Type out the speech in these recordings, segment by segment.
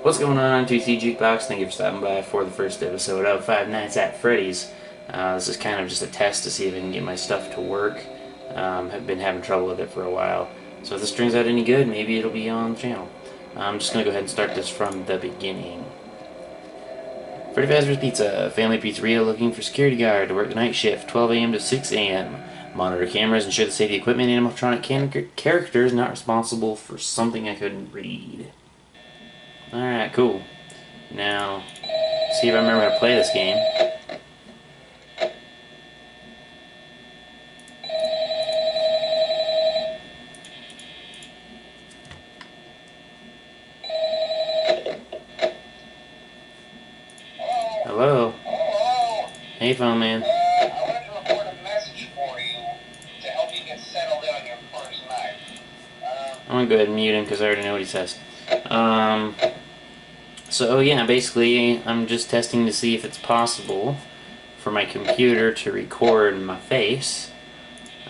What's going on, 2C Jukebox? Thank you for stopping by for the first episode of Five Nights at Freddy's. This is kind of just a test to see if I can get my stuff to work. I've been having trouble with it for a while. So if this turns out any good, maybe it'll be on the channel. I'm just going to go ahead and start this from the beginning. Freddy Fazbear's Pizza, family pizzeria looking for security guard to work the night shift, 12 a.m. to 6 a.m. Monitor cameras, ensure the safety equipment, animatronic characters not responsible for something I couldn't read. Alright, cool. Now, see if I remember how to play this game. Hello? Hello? Hey, phone man. I wanted to record a message for you to help you get settled in on your first night. I'm gonna go ahead and mute him because I already know what he says. So yeah, basically, I'm just testing to see if it's possible for my computer to record my face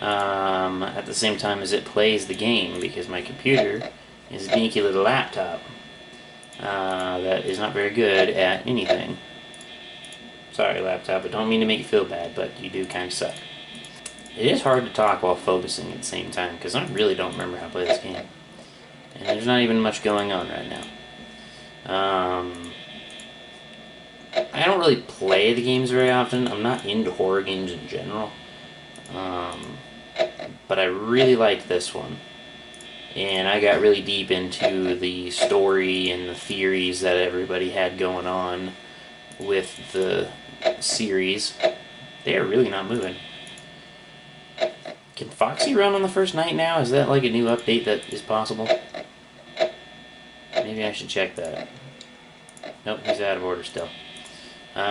at the same time as it plays the game, because my computer is a dinky little laptop that is not very good at anything. Sorry, laptop, I don't mean to make you feel bad, but you do kind of suck. It is hard to talk while focusing at the same time, because I really don't remember how to play this game. And there's not even much going on right now. I don't really play the games very often. I'm not into horror games in general. But I really liked this one. And I got really deep into the story and the theories that everybody had going on with the series. They are really not moving. Can Foxy run on the first night now? Is that like a new update that is possible? Maybe I should check that. Nope, he's out of order still. But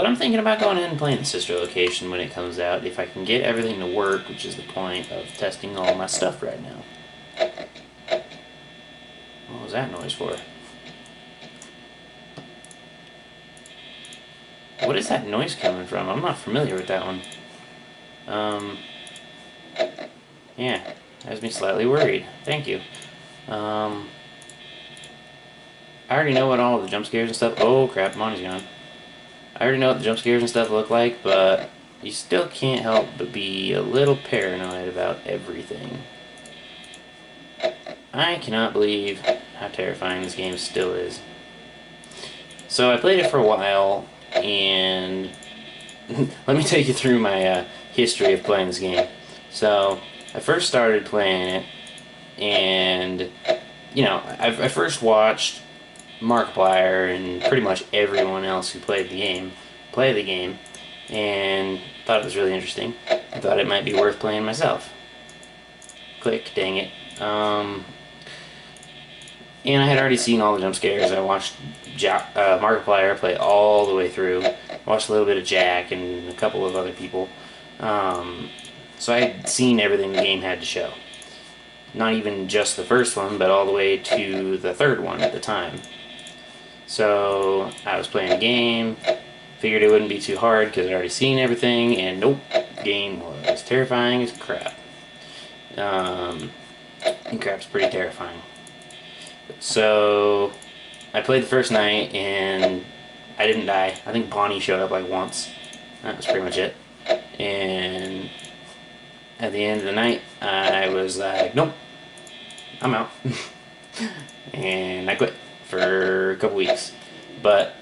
I'm thinking about going ahead and playing the sister location when it comes out, if I can get everything to work, which is the point of testing all my stuff right now. What was that noise for? What is that noise coming from? I'm not familiar with that one. Yeah, has me slightly worried. Thank you. I already know what all the jump scares and stuff... Oh crap, Monty's gone. I already know what the jump scares and stuff look like, but you still can't help but be a little paranoid about everything. I cannot believe how terrifying this game still is. So I played it for a while, and let me take you through my history of playing this game. So I first started playing it, and you know, I first watched Markiplier and pretty much everyone else who played the game play the game, and thought it was really interesting. I thought it might be worth playing myself. Click, dang it. And I had already seen all the jump scares. I watched Markiplier play all the way through. Watched a little bit of Jack and a couple of other people. So I had seen everything the game had to show. Not even just the first one, but all the way to the third one at the time. So I was playing the game, figured it wouldn't be too hard because I'd already seen everything, and nope, the game was terrifying as crap. And crap's pretty terrifying. So I played the first night and I didn't die. I think Bonnie showed up like once. That was pretty much it. And at the end of the night, I was like, nope, I'm out. And I quit for a couple weeks. But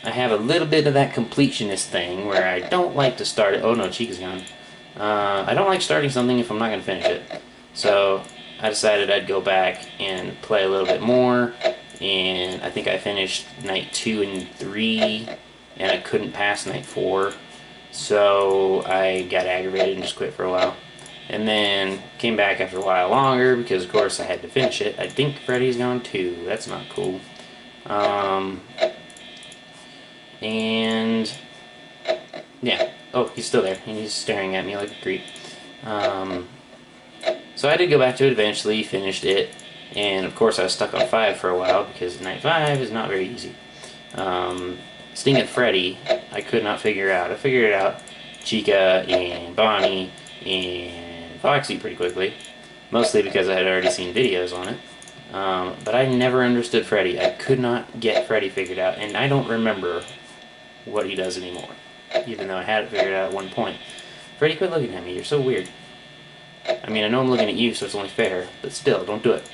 I have a little bit of that completionist thing where I don't like to start it. Oh no, Chica's gone. I don't like starting something if I'm not going to finish it. So I decided I'd go back and play a little bit more. And I think I finished night 2 and 3, and I couldn't pass night 4. So I got aggravated and just quit for a while. And then came back after a while longer because of course I had to finish it. I think Freddy's gone too. That's not cool. And yeah. Oh, he's still there. He's staring at me like a creep. So I did go back to it eventually, finished it, and of course I was stuck on 5 for a while because night 5 is not very easy. Stinging Freddy, I could not figure out. I figured it out. Chica and Bonnie and Foxy pretty quickly, mostly because I had already seen videos on it. But I never understood Freddy. I could not get Freddy figured out, and I don't remember what he does anymore, even though I had it figured out at one point. Freddy, quit looking at me. You're so weird. I mean, I know I'm looking at you, so it's only fair, but still, don't do it.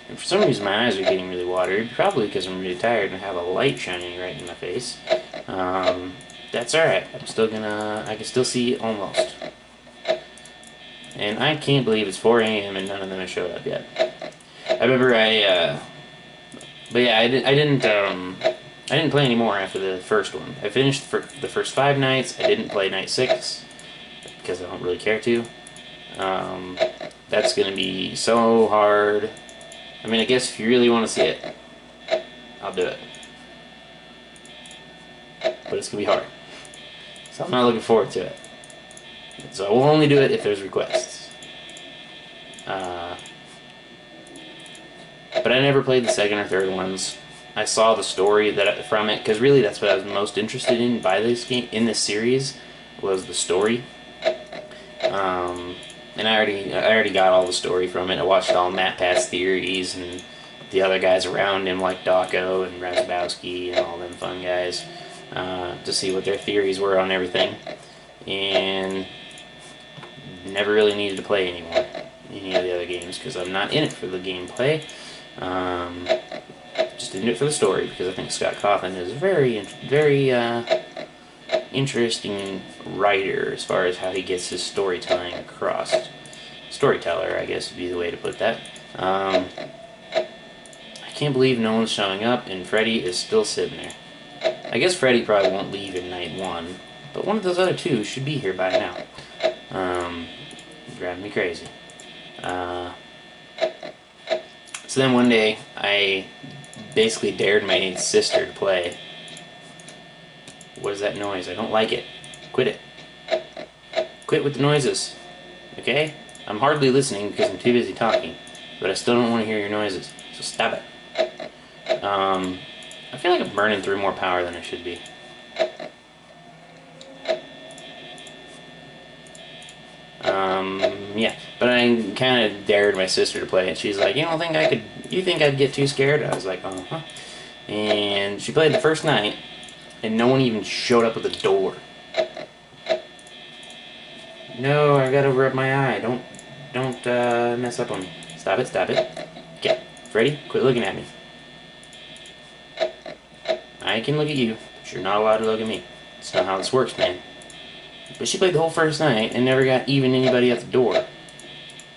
And for some reason, my eyes are getting really watery, probably because I'm really tired and have a light shining right in my face. That's alright. I can still see almost. And I can't believe it's 4 a.m. and none of them have showed up yet. I remember but yeah, I didn't play anymore after the first one. I finished for the first 5 nights. I didn't play night 6 because I don't really care to. That's gonna be so hard. I mean, I guess if you really want to see it, I'll do it. But it's gonna be hard. So I'm not looking forward to it. So I will only do it if there's requests. But I never played the second or third ones. I saw the story from it, because really that's what I was most interested in by this game, in this series, was the story. And I already got all the story from it. I watched all Matt Pat's theories and the other guys around him, like Dawko and Razabowski and all them fun guys, to see what their theories were on everything. And never really needed to play anymore any of the other games because I'm not in it for the gameplay. Just in it for the story because I think Scott Cawthon is a very interesting writer as far as how he gets his storytelling across. Storyteller, I guess would be the way to put that. I can't believe no one's showing up and Freddy is still sitting there. I guess Freddy probably won't leave in night 1, but one of those other 2 should be here by now. Driving me crazy. So then one day, I basically dared my sister to play. What is that noise? I don't like it. Quit it. Quit with the noises. Okay? I'm hardly listening because I'm too busy talking, but I still don't want to hear your noises. So stop it. I feel like I'm burning through more power than I should be. Yeah, but I kind of dared my sister to play it. She's like, you think I'd get too scared? I was like, uh-huh. And she played the first night, and no one even showed up at the door. No, I gotta rub my eye. Don't mess up on me. Stop it, stop it. Okay, Freddy, quit looking at me. I can look at you, but you're not allowed to look at me. That's not how this works, man. But she played the whole first night and never got even anybody at the door.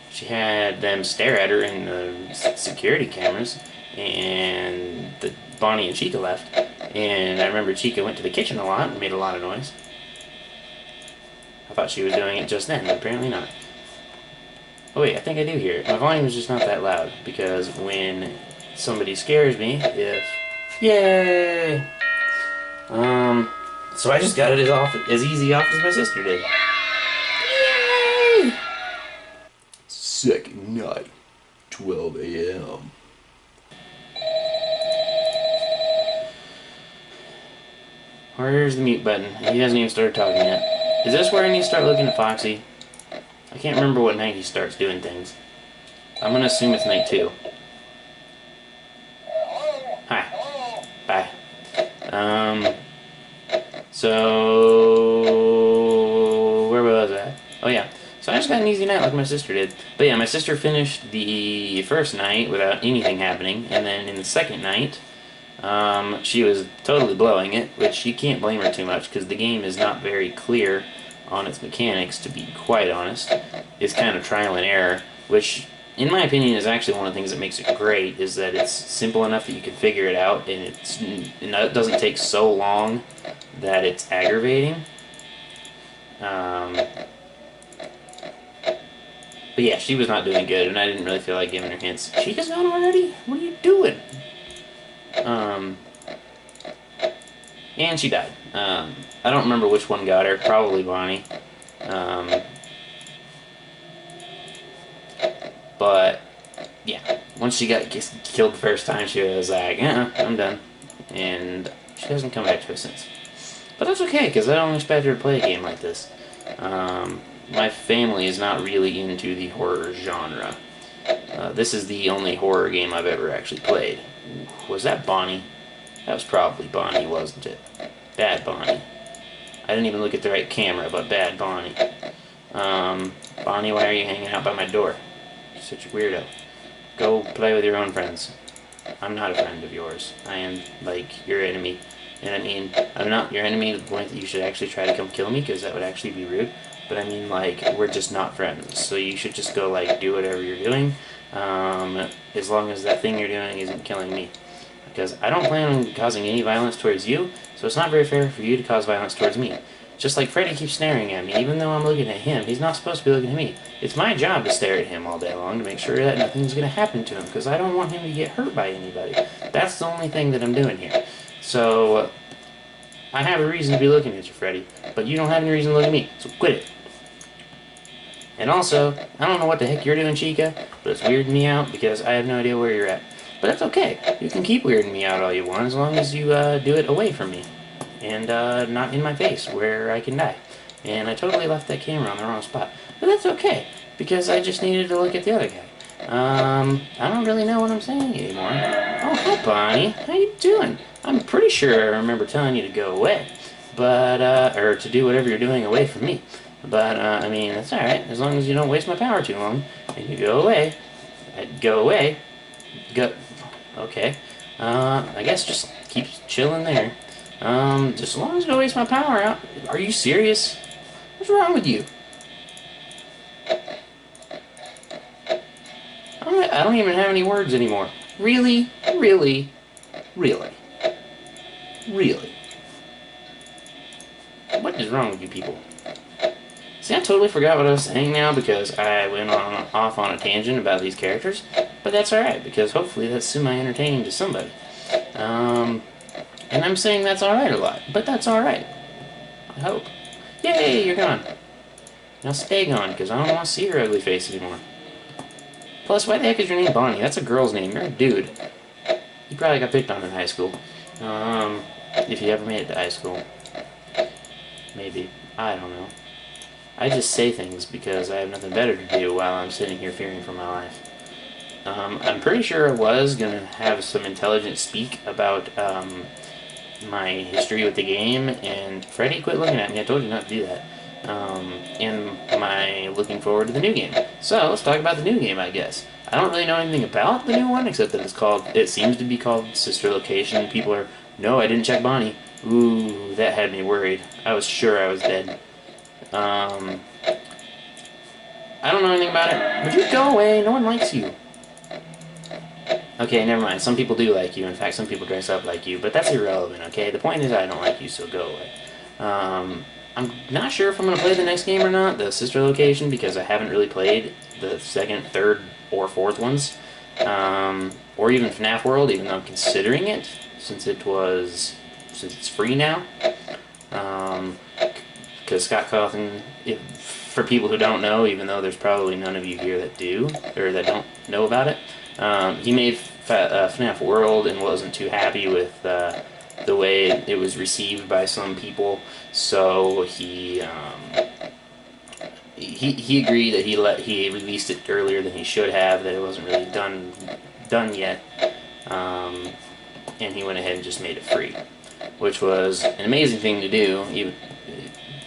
She had them stare at her in the security cameras, and Bonnie and Chica left. And I remember Chica went to the kitchen a lot and made a lot of noise. I thought she was doing it just then, but apparently not. Oh wait, I think I do hear it. My volume is just not that loud, because when somebody scares me, Yay! So I just got it as easy off as my sister did. Yay! Second night, 12 a.m. Where's the mute button? He hasn't even started talking yet. Is this where I need to start looking at Foxy? I can't remember what night he starts doing things. I'm gonna assume it's night 2. Hi. Bye. So where was I? Oh yeah. So I just got an easy night like my sister did. But yeah, my sister finished the first night without anything happening, and then in the second night, she was totally blowing it, which you can't blame her too much because the game is not very clear on its mechanics, to be quite honest. It's kind of trial and error, which in my opinion is actually one of the things that makes it great, is that it's simple enough that you can figure it out, and it doesn't take so long that it's aggravating. But yeah, she was not doing good, and I didn't really feel like giving her hints. Chica's gone already? What are you doing? And she died. I don't remember which one got her. Probably Bonnie. But yeah, once she got killed the first time, she was like, I'm done. And she hasn't come back to us since. But that's okay, because I don't expect her to play a game like this. My family is not really into the horror genre. This is the only horror game I've ever actually played. Was that Bonnie? That was probably Bonnie, wasn't it? Bad Bonnie. I didn't even look at the right camera, but bad Bonnie. Bonnie, why are you hanging out by my door? You're such a weirdo. Go play with your own friends. I'm not a friend of yours. I am, like, your enemy. And I mean, I'm not your enemy to the point that you should actually try to come kill me, because that would actually be rude. But I mean, like, we're just not friends. So you should just go, like, do whatever you're doing, as long as that thing you're doing isn't killing me. Because I don't plan on causing any violence towards you, so it's not very fair for you to cause violence towards me. Just like Freddy keeps staring at me, even though I'm looking at him, he's not supposed to be looking at me. It's my job to stare at him all day long to make sure that nothing's going to happen to him, because I don't want him to get hurt by anybody. That's the only thing that I'm doing here. So, I have a reason to be looking at you, Freddy, but you don't have any reason to look at me, so quit it. And also, I don't know what the heck you're doing, Chica, but it's weirding me out because I have no idea where you're at. But that's okay. You can keep weirding me out all you want, as long as you do it away from me. And not in my face, where I can die. And I totally left that camera on the wrong spot. But that's okay, because I just needed to look at the other guy. I don't really know what I'm saying anymore. Oh, hi, Bonnie. How you doing? I'm pretty sure I remember telling you to go away. But, or to do whatever you're doing away from me. But, I mean, that's alright, as long as you don't waste my power too long. And you go away. Go away. Go... Okay. I guess just keep chilling there. Just as long as you don't waste my power out. Are you serious? What's wrong with you? I don't even have any words anymore. Really? Really? Really? Really? What is wrong with you people? See, I totally forgot what I was saying now because I went off on a tangent about these characters, but that's alright, because hopefully that's semi-entertaining to somebody. And I'm saying that's alright a lot, but that's alright. I hope. Yay, you're gone. Now stay gone, because I don't want to see your ugly face anymore. Plus, why the heck is your name Bonnie? That's a girl's name. You're a dude. You probably got picked on in high school. If you ever made it to high school. Maybe. I don't know. I just say things because I have nothing better to do while I'm sitting here fearing for my life. I'm pretty sure I was going to have some intelligent speak about my history with the game, and Freddy quit looking at me. I told you not to do that. And my looking forward to the new game. So, let's talk about the new game, I guess. I don't really know anything about the new one, except that it seems to be called Sister Location. People are, no, I didn't check Bonnie. Ooh, that had me worried. I was sure I was dead. I don't know anything about it. Would you go away? No one likes you. Okay, never mind. Some people do like you. In fact, some people dress up like you, but that's irrelevant, okay? The point is I don't like you, so go away. I'm not sure if I'm going to play the next game or not, the Sister Location, because I haven't really played the second, third, or fourth ones. Or even FNAF World, even though I'm considering it, since it's free now. Because Scott Cawthon, for people who don't know, even though there's probably none of you here that do, or that don't know about it, he made FNAF World and wasn't too happy with the way it was received by some people, so he agreed that he released it earlier than he should have, that it wasn't really done yet, and he went ahead and just made it free, which was an amazing thing to do, even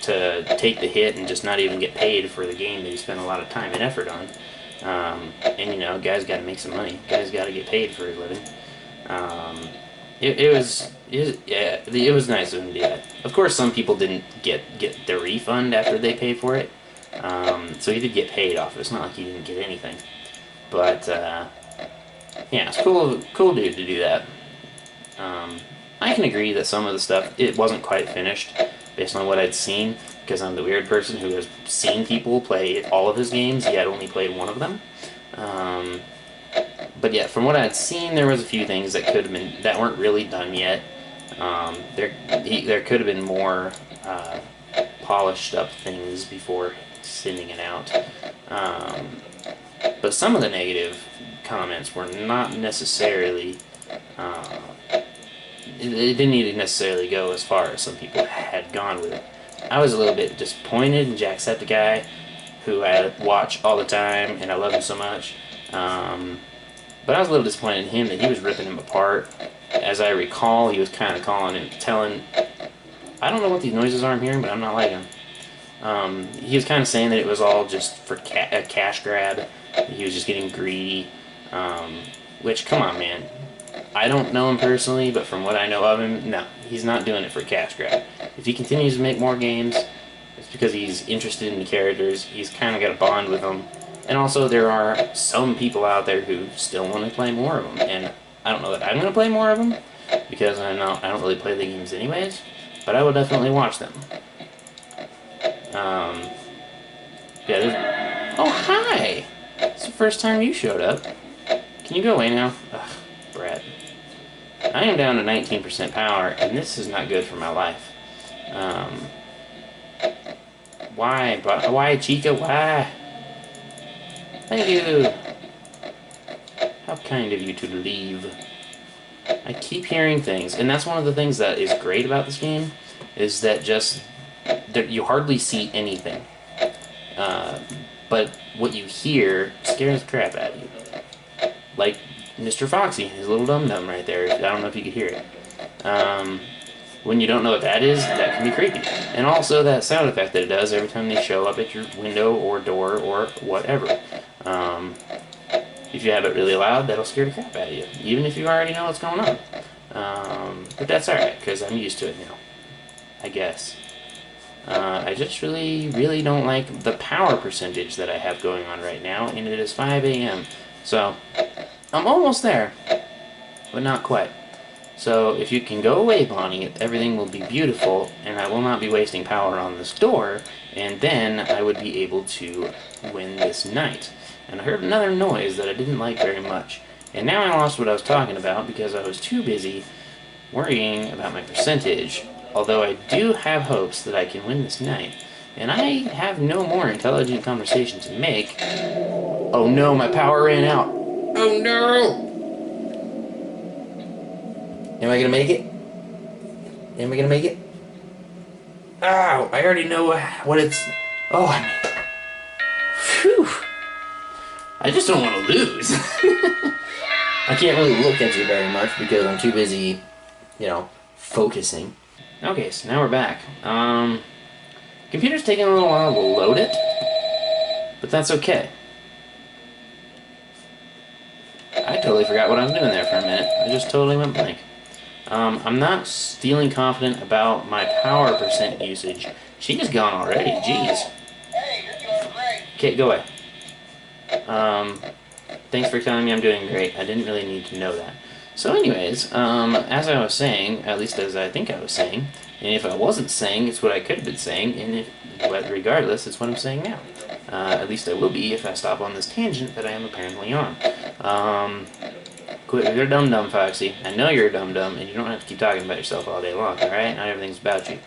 to take the hit and just not even get paid for the game that he spent a lot of time and effort on. And you know, guys got to make some money. Guys got to get paid for his living. It was nice of him to do that. Of course, some people didn't get their refund after they paid for it. So he did get paid off it. It's not like he didn't get anything. But yeah, it's cool dude to do that. I can agree that some of the stuff, it wasn't quite finished based on what I'd seen, because I'm the weird person who has seen people play all of his games, yet only played one of them. But yeah, from what I'd seen, there was a few things that weren't really done yet. There could have been more polished up things before sending it out. But some of the negative comments were not necessarily. It didn't even necessarily go as far as some people had gone with it. I was a little bit disappointed in Jacksepticeye, who I watch all the time, and I love him so much. But I was a little disappointed in him that he was ripping him apart. As I recall, he was kind of telling, I don't know what these noises are I'm hearing, but I'm not liking them. He was kind of saying that it was all just for a cash grab. He was just getting greedy. Which, come on, man. I don't know him personally, but from what I know of him, no, he's not doing it for a cash grab. If he continues to make more games, it's because he's interested in the characters. He's kind of got a bond with them. And also, there are some people out there who still want to play more of them. And I don't know that I'm going to play more of them, because I don't really play the games anyways, but I will definitely watch them. Yeah, oh, hi! It's the first time you showed up. Can you go away now? Ugh, Brad. I am down to 19% power, and this is not good for my life. Why, Chica? Why? Thank you. How kind of you to leave. I keep hearing things, and that's one of the things that is great about this game, is that you hardly see anything. But what you hear scares the crap out of you. Like Mr. Foxy, his little dum-dum right there. I don't know if you could hear it. When you don't know what that is, that can be creepy. And also that sound effect that it does every time they show up at your window or door or whatever. If you have it really loud, that'll scare the crap out of you, even if you already know what's going on. But that's alright, because I'm used to it now, I guess. I just really don't like the power percentage that I have going on right now, and it is 5 a.m. So, I'm almost there, but not quite. So, if you can go away, Bonnie, everything will be beautiful, and I will not be wasting power on this door, and then I would be able to win this night. And I heard another noise that I didn't like very much. And now I lost what I was talking about because I was too busy worrying about my percentage. Although I do have hopes that I can win this night. And I have no more intelligent conversation to make. Oh no, my power ran out. Oh no! Am I gonna make it? Am I gonna make it? Ow! I already know what it's... Oh, I made it. Phew! I just don't want to lose. I can't really look at you very much because I'm too busy, focusing. Okay, so now we're back. Computer's taking a little while to load it, but that's okay. I totally forgot what I was doing there for a minute. I just totally went blank. I'm not feeling confident about my power percent usage. She's gone already, jeez. Hey, you're doing great. Okay, go away. Thanks for telling me I'm doing great. I didn't really need to know that. So anyways, as I was saying, at least as I think I was saying, and if I wasn't saying, it's what I could have been saying, and regardless, it's what I'm saying now. At least I will be if I stop on this tangent that I am apparently on. Quit with your dum-dum, Foxy. I know you're a dum-dum, and you don't have to keep talking about yourself all day long, alright? Not everything's about you.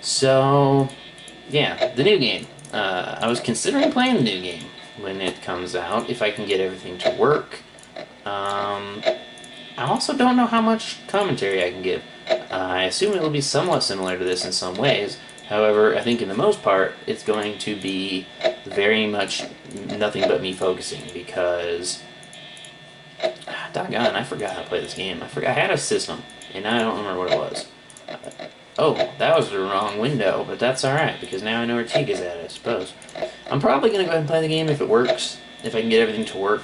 So, yeah, the new game. I was considering playing the new game when it comes out, if I can get everything to work. I also don't know how much commentary I can give. I assume it will be somewhat similar to this in some ways. However, I think in the most part, it's going to be very much nothing but me focusing, because... doggone, I forgot how to play this game. I had a system, and now I don't remember what it was. Oh, that was the wrong window, but that's alright, because now I know where Chica's at, I suppose. I'm probably going to go ahead and play the game if it works, if I can get everything to work.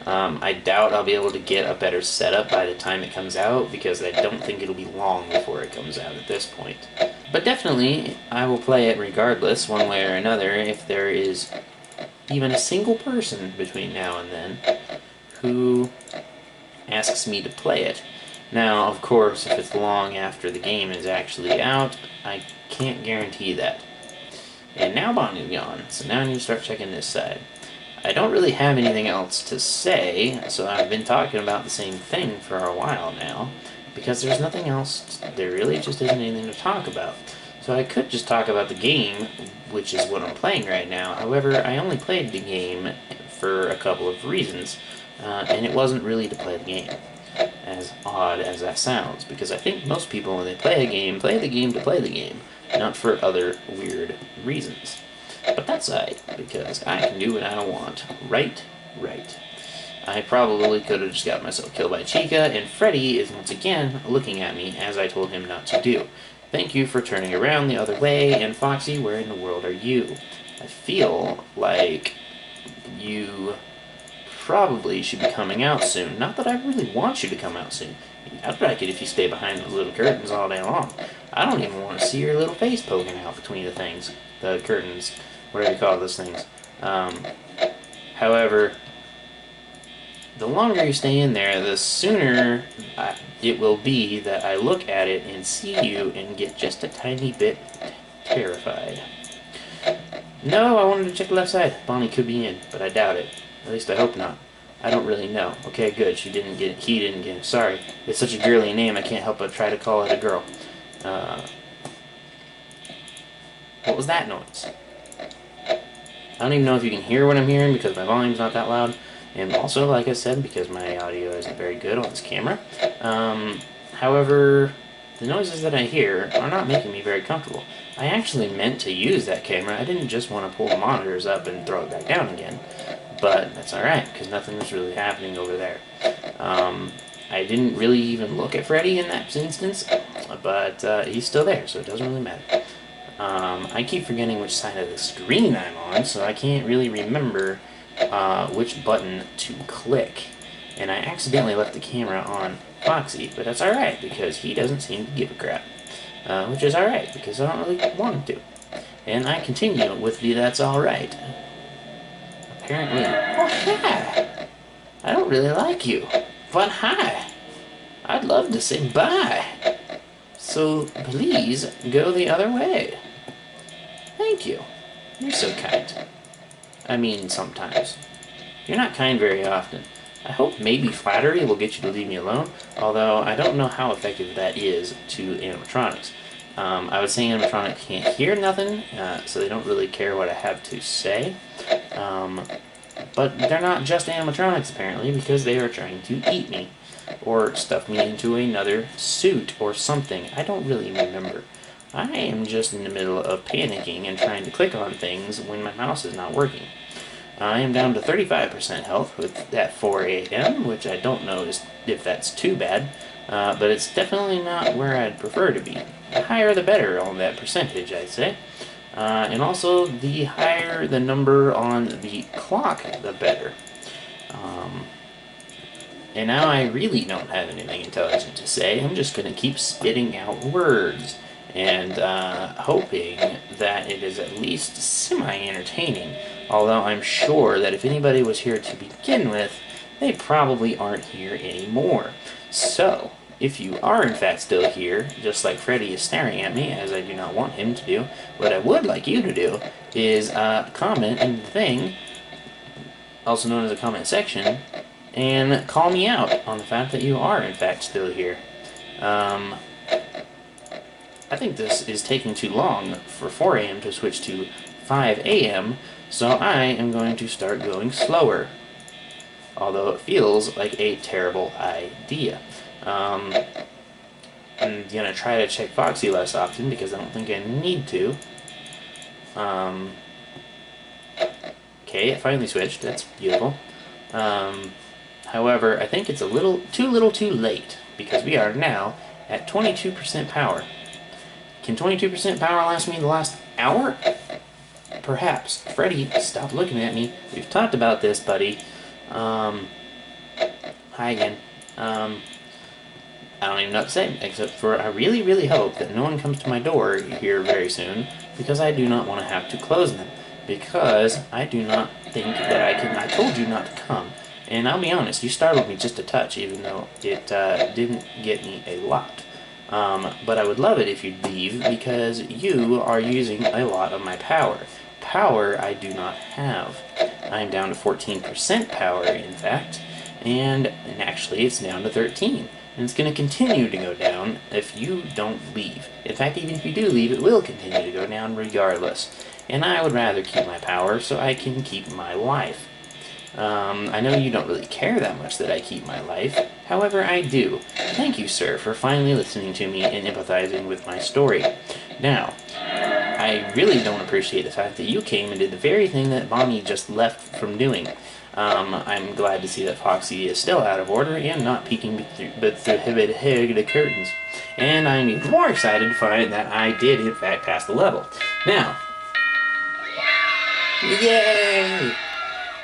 I doubt I'll be able to get a better setup by the time it comes out, because I don't think it'll be long before it comes out at this point. But definitely, I will play it regardless, one way or another, if there is even a single person between now and then who asks me to play it. Now, of course, if it's long after the game is actually out, I can't guarantee that. And now Bonnie's gone, so now I need to start checking this side. I don't really have anything else to say, so I've been talking about the same thing for a while now, because there's nothing else, there really just isn't anything to talk about. So I could just talk about the game, which is what I'm playing right now. However, I only played the game for a couple of reasons, and it wasn't really to play the game. As odd as that sounds, because I think most people when they play the game to play the game, not for other weird reasons. But that's alright, because I can do what I want. Right? Right. I probably could have just got myself killed by Chica, and Freddy is once again looking at me as I told him not to do. Thank you for turning around the other way, and Foxy, where in the world are you? I feel like you probably should be coming out soon. Not that I really want you to come out soon. I'd like it if you stay behind those little curtains all day long. I don't even want to see your little face poking out between the things. The curtains. Whatever you call those things. However, the longer you stay in there, the sooner it will be that I look at it and see you and get just a tiny bit terrified. No, I wanted to check the left side. Bonnie could be in, but I doubt it. At least I hope not. I don't really know. Okay, good. She didn't get it. He didn't get it. Sorry. It's such a girly name, I can't help but try to call it a girl. What was that noise? I don't even know if you can hear what I'm hearing because my volume's not that loud. And also, like I said, because my audio isn't very good on this camera. However, the noises that I hear are not making me very comfortable. I actually meant to use that camera. I didn't just want to pull the monitors up and throw it back down again. But that's alright, because nothing was really happening over there. I didn't really even look at Freddy in that instance, but he's still there, so it doesn't really matter. I keep forgetting which side of the screen I'm on, so I can't really remember which button to click. And I accidentally left the camera on Foxy, but that's alright, because he doesn't seem to give a crap. Which is alright, because I don't really want him to. And I continue with the that's alright. Apparently. Oh, hi! I don't really like you, but hi! I'd love to say bye. So please go the other way. Thank you. You're so kind. I mean, sometimes. You're not kind very often. I hope maybe flattery will get you to leave me alone, although I don't know how effective that is to animatronics. I would say animatronics can't hear nothing, so they don't really care what I have to say. But they're not just animatronics, apparently, because they are trying to eat me. Or stuff me into another suit or something. I don't really remember. I am just in the middle of panicking and trying to click on things when my mouse is not working. I am down to 35% health with that 4 a.m., which I don't know if that's too bad, but it's definitely not where I'd prefer to be. The higher the better on that percentage, I'd say. And also, the higher the number on the clock, the better. And now I really don't have anything intelligent to say. I'm just going to keep spitting out words and hoping that it is at least semi-entertaining. Although I'm sure that if anybody was here to begin with, they probably aren't here anymore. So, if you are in fact still here, just like Freddy is staring at me, as I do not want him to do, what I would like you to do is comment in the thing, also known as a comment section, and call me out on the fact that you are in fact still here. I think this is taking too long for 4 a.m. to switch to 5 a.m., so I am going to start going slower. Although it feels like a terrible idea. I'm going to try to check Foxy less often because I don't think I need to. Okay, it finally switched. That's beautiful. However, I think it's a little too late because we are now at 22% power. Can 22% power last me the last hour? Perhaps. Freddy, stop looking at me. We've talked about this, buddy. Hi again. I don't even know what to say, except for I really, really hope that no one comes to my door here very soon, because I do not want to have to close them. Because I do not think that I can. I told you not to come. And I'll be honest, you startled me just a touch, even though it didn't get me a lot. But I would love it if you'd leave, because you are using a lot of my power. Power I do not have. I'm down to 14% power, in fact, and actually it's down to 13. And it's going to continue to go down if you don't leave. In fact, even if you do leave, it will continue to go down regardless. And I would rather keep my power so I can keep my life. I know you don't really care that much that I keep my life. However, I do. Thank you, sir, for finally listening to me and empathizing with my story. Now, I I really don't appreciate the fact that you came and did the very thing that Bonnie just left from doing. I'm glad to see that Foxy is still out of order and not peeking but through the curtains. And I'm even more excited to find that I did, in fact, pass the level. Now, yay!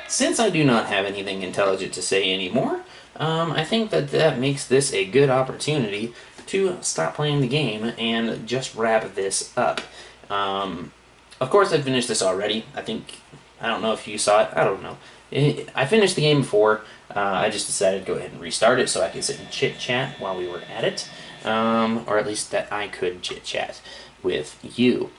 Since I do not have anything intelligent to say anymore, I think that makes this a good opportunity to stop playing the game and just wrap this up. Of course, I finished this already. I don't know if you saw it. I don't know. I finished the game before. I just decided to go ahead and restart it so I could sit and chit-chat while we were at it. Or at least that I could chit-chat with you.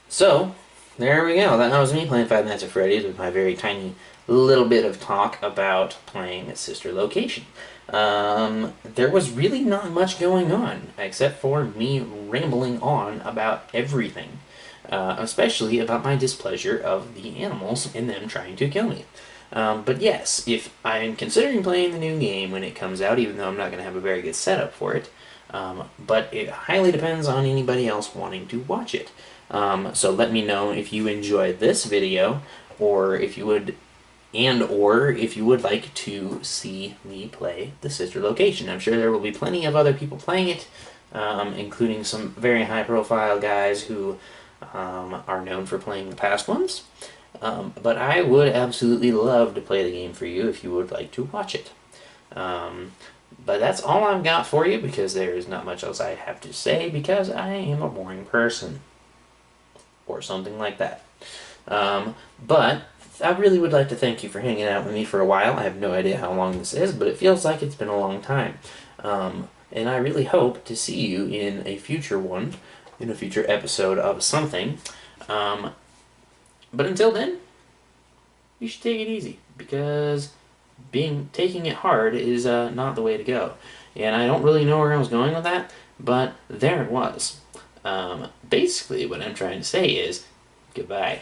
So, there we go. That was me playing Five Nights at Freddy's with my very tiny little bit of talk about playing Sister Location. There was really not much going on, except for me rambling on about everything. Especially about my displeasure of the animals and them trying to kill me. But yes, if I'm considering playing the new game when it comes out, even though I'm not going to have a very good setup for it, but it highly depends on anybody else wanting to watch it. So let me know if you enjoyed this video, or if you would like to see me play the Sister Location. I'm sure there will be plenty of other people playing it, including some very high-profile guys who are known for playing the past ones. But I would absolutely love to play the game for you if you would like to watch it. But that's all I've got for you, because there is not much else I have to say, because I am a boring person. Or something like that. But I really would like to thank you for hanging out with me for a while. I have no idea how long this is, but it feels like it's been a long time. And I really hope to see you in a future one, in a future episode of something. But until then, you should take it easy, because taking it hard is not the way to go. And I don't really know where I was going with that, but there it was. Basically, what I'm trying to say is, goodbye.